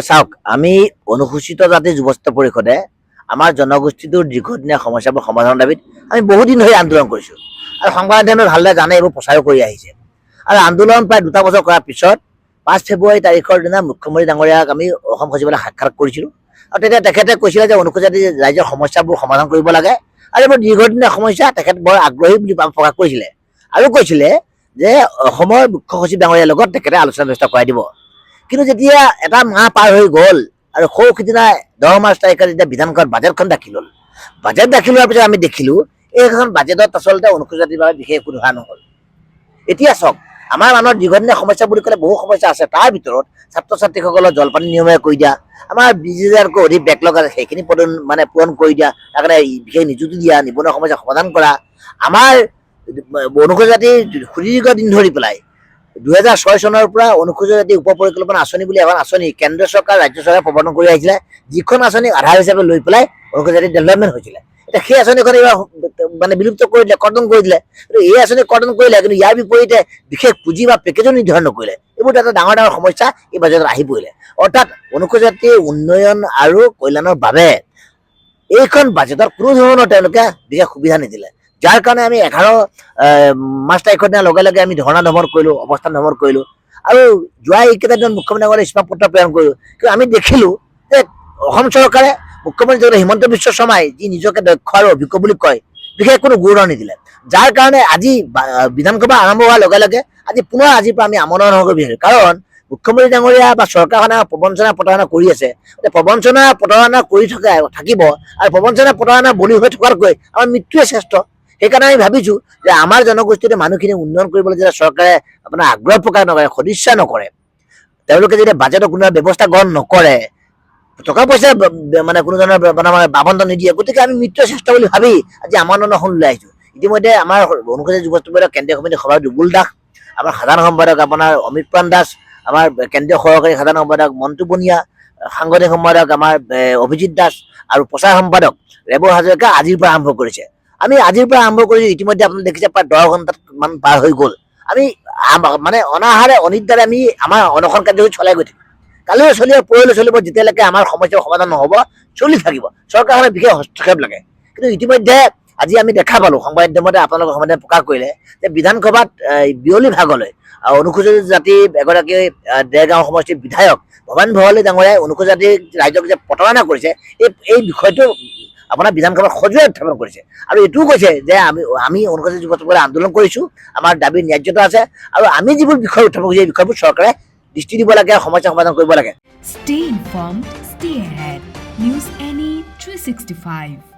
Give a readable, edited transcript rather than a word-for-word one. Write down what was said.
চাওক, আমি অনুসূচিত জাতি যুৱস্ত পৰিষদে আমাৰ জনগোষ্ঠীটোৰ দীৰ্ঘদিনীয়া সমস্যাবোৰ সমাধানৰ দাবীত আমি বহুদিন ধৰি আন্দোলন কৰিছোঁ আৰু সংবাদ মাধ্যমে ভালদৰে জানে, এইবোৰ প্ৰচাৰো কৰি আহিছে। আৰু আন্দোলন প্ৰায় 2 বছৰ কৰাৰ পিছত 5 ফেব্ৰুৱাৰী তাৰিখৰ দিনা মুখ্যমন্ত্ৰী ডাঙৰীয়াক আমি অসম সচিবালয়ত সাক্ষাৎ কৰিছিলোঁ আৰু তেতিয়া তেখেতে কৈছিলে যে অনুসূচিত জাতি ৰাইজৰ সমস্যাবোৰ সমাধান কৰিব লাগে আৰু এইবোৰ দীৰ্ঘদিনীয়া সমস্যা, তেখেত বৰ আগ্ৰহী বুলি প্ৰকাশ কৰিছিলে আৰু কৈছিলে যে অসমৰ মুখ্য সচিব ডাঙৰীয়াৰ লগত তেখেতে আলোচনা ব্যৱস্থা কৰাই দিব। কিন্তু যেতিয়া এটা মাহ পাৰ হৈ গ'ল আৰু সৌ সিদিনা 10 মাৰ্চ তাৰিখে যেতিয়া বিধানসভাত বাজেটখন দাখিল হ'ল, বাজেট দাখিল হোৱাৰ পিছত আমি দেখিলোঁ এইখন বাজেটত আচলতে অনুসূচিত জাতিৰ বাবে বিশেষ একো ধৰা নহ'ল। এতিয়া চাওক, আমাৰ মানুহৰ দীৰ্ঘদিনীয়া সমস্যা বুলি ক'লে বহু সমস্যা আছে। তাৰ ভিতৰত ছাত্ৰ ছাত্ৰীসকলৰ জলপানী নিয়মীয়া কৰি দিয়া, আমাৰ 20,000তকৈ অধিক বেকলগ আছে সেইখিনি পূৰণ কৰি দিয়া, তাৰ কাৰণে বিশেষ নিযুক্তি দিয়া, নিবনুৱা সমস্যা সমাধান কৰা, আমাৰ অনুসূচিত জাতিৰ সুদীৰ্ঘ দিন ধৰি পেলাই 2006 চনৰ পৰা অনুসূচিত জাতি উপ পৰিকল্পনা আঁচনি বুলি এখন আঁচনি কেন্দ্ৰীয় চৰকাৰ ৰাজ্য চৰকাৰে প্ৰৱৰ্তন কৰি আহিছিলে, যিখন আঁচনি আধাৰ হিচাপে লৈ পেলাই অনুসূচিত জাতিৰ ডেভেলপমেণ্ট হৈছিলে। এতিয়া সেই আঁচনিখন এইবাৰ মানে বিলুপ্ত কৰি দিলে, কৰ্তন কৰি দিলে। কিন্তু এই আঁচনি কৰ্তন কৰিলে, কিন্তু ইয়াৰ বিপৰীতে বিশেষ পুঁজি বা পেকেজো নিৰ্ধাৰণ নকৰিলে। এইবোৰ এটা ডাঙৰ ডাঙৰ সমস্যা এই বাজেটত আহি পৰিলে। অৰ্থাৎ অনুসূচিত জাতিৰ উন্নয়ন আৰু কল্যাণৰ বাবে এইখন বাজেটত কোনো ধৰণৰ তেওঁলোকে বিশেষ সুবিধা নিদিলে, যাৰ কাৰণে আমি 11 মাৰ্চ তাৰিখৰ দিনাৰ লগে লগে আমি ধৰ্ণা দমন কৰিলোঁ, অৱস্থান দমন কৰিলোঁ আৰু যোৱা এইকেইটা দিনত মুখ্যমন্ত্ৰীসকলে স্মাৰক পত্ৰ প্ৰেৰণ কৰিলোঁ। কিন্তু আমি দেখিলোঁ যে অসম চৰকাৰে মুখ্যমন্ত্ৰী হিমন্ত বিশ্ব শৰ্মাই যি নিজকে দক্ষ আৰু অভিজ্ঞ বুলি কয়, বিশেষ কোনো গুৰুত্ব নিদিলে, যাৰ কাৰণে আজি বিধানসভা আৰম্ভ হোৱাৰ লগে লগে পুনৰ আজিৰ পৰা আমি আমৰণ হ'ব বিচাৰিছোঁ। কাৰণ মুখ্যমন্ত্ৰী ডাঙৰীয়া বা চৰকাৰখনে প্ৰবঞ্চনা প্ৰতাৰণা কৰি আছে, প্ৰবঞ্চনা প্ৰতাৰণা কৰি থাকিব আৰু প্ৰবঞ্চনা প্ৰতাৰণা বলি হৈ থকাতকৈ আমাৰ মৃত্যুৱে শ্ৰেষ্ঠ। সেইকাৰণে আমি ভাবিছোঁ যে আমাৰ জনগোষ্ঠীৰ মানুহখিনি উন্নয়ন কৰিবলৈ যেতিয়া চৰকাৰে আপোনাৰ আগ্ৰহ প্ৰকাশ নকৰে, সদিচ্ছা নকৰে, তেওঁলোকে যেতিয়া বাজেটৰ কোনো ব্যৱস্থা গ্ৰহণ নকৰে, টকা পইচা মানে কোনো ধৰণৰ আবণ্টন নিদিয়ে, গতিকে আমি মৃত্যুৰ চেষ্টা বুলি ভাবি আজি আমৰণ লৈ আহিছোঁ। ইতিমধ্যে আমাৰ অনুসূচিত যুৱস্ত পৰিষদৰ কেন্দ্ৰীয় সমিতিৰ সভাপতি দুবুল দাস, আমাৰ সাধাৰণ সম্পাদক আপোনাৰ অমিত প্ৰাণ দাস, আমাৰ কেন্দ্ৰীয় সহকাৰী সাধাৰণ সম্পাদক মণ্টু বনিয়া, সাংগঠনিক সম্পাদক আমাৰ অভিজিত দাস আৰু প্ৰচাৰ সম্পাদক ৰেবু হাজৰিকা আজিৰ পৰা আৰম্ভ কৰিছে। আমি আজিৰ পৰা আৰম্ভ কৰিছোঁ। ইতিমধ্যে আপোনালোকে দেখিছে প্ৰায় 10 ঘণ্টামান পাৰ হৈ গ'ল। আমি মানে অনাহাৰে অনিদ্ৰাৰে আমি আমাৰ অনশন কাৰ্যসূচী চলাই গৈ থাকিম। কালিও চলিব, পৰহিলৈ চলিব, যেতিয়ালৈকে আমাৰ সমস্যাৰ সমাধান নহ'ব চলি থাকিব। চৰকাৰখনে বিশেষ হস্তক্ষেপ লাগে। কিন্তু ইতিমধ্যে আজি আমি দেখা পালোঁ, সংবাদ মাধ্যমতে আপোনালোকৰ সমাধান প্ৰকাশ কৰিলে যে বিধানসভাত বিয়লি ভাগলৈ অনুসূচিত জাতিৰ এগৰাকী দেৰগাঁও সমষ্টিৰ বিধায়ক ভৱানী ভৰালী ডাঙৰীয়াই অনুসূচিত জাতিৰ ৰাইজক যে প্ৰতাৰণা কৰিছে, এই বিষয়টো আপোনাৰ বিধানসভাত সজোৰে উত্থাপন কৰিছে আৰু এইটোও কৈছে যে আমি অনুসূচিত যুৱস্ত পৰিষদে আন্দোলন কৰিছোঁ, আমাৰ দাবীৰ ন্যায্যতা আছে আৰু আমি যিবোৰ বিষয় উত্থাপন কৰিছোঁ এই বিষয়বোৰ চৰকাৰে দৃষ্টি দিব লাগে, সমস্যা সমাধান কৰিব লাগে। Stay informed, stay ahead. News NE 365